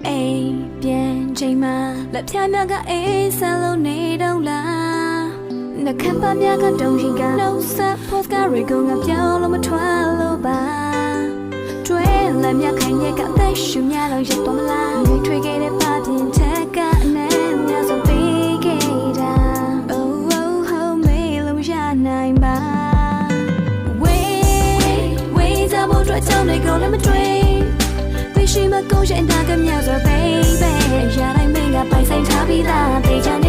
A 变ချိန်မှာလက်ဖြားများကအေးဆန်းလို့နေတော့လားနှခမ်းပါများကတုံးရင်ကနှုတ်ဆက် post ကရေကုန်ငါပြောင်းလို့မထွက်လို့ပါတွဲလက်မြခိုင်ရဲ့ကအသက်ရှူများလို့ရတော့မလားငွေထွေးခဲ့တဲ့ပါပြင်ထက်ကနေများစွာပေးခဲ့တာ oh oh oh မေးလို့မရနိုင်ပါဝေးကြဖို့အတွက်ကြောင့်တွေကိုလည်းမတွေ့ရှိမကုန်ရင်တာကမြောက်စွာ baby ရတိုင်းမင်းကပိုင်ဆိုင်ထားပြီးသားတေချာနေ